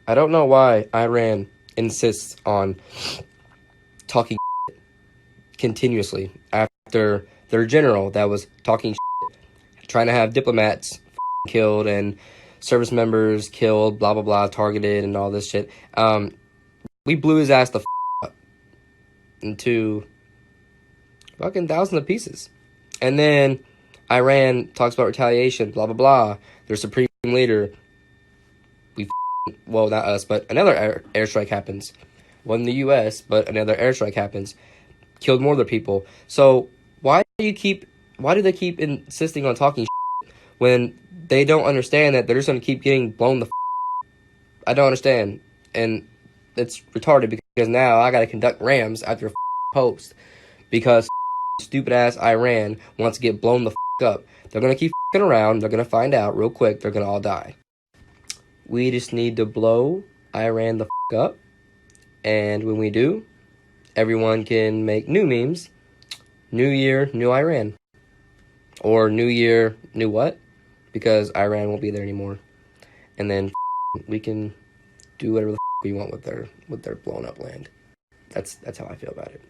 I don't know why Iran insists on talking continuously after their general that was talking trying to have diplomats killed and service members killed, blah blah blah, targeted and all this shit. We blew his ass the up into fucking thousands of pieces, and then Iran talks about retaliation, blah blah blah. Their supreme leader, well, not us, but another airstrike happens. One in the U.S., but another airstrike happens. Killed more of their people. So why do they keep insisting on talking when they don't understand that they're just going to keep getting blown the I don't understand. And it's retarded because now I got to conduct rams after a post because stupid ass Iran wants to get blown the up. They're going to keep around. They're going to find out real quick. They're going to all die. We just need to blow Iran the up. And when we do, everyone can make new memes. New Year, new Iran. Or New Year, new what? Because Iran won't be there anymore. And then we can do whatever the we want with their blown up land. That's how I feel about it.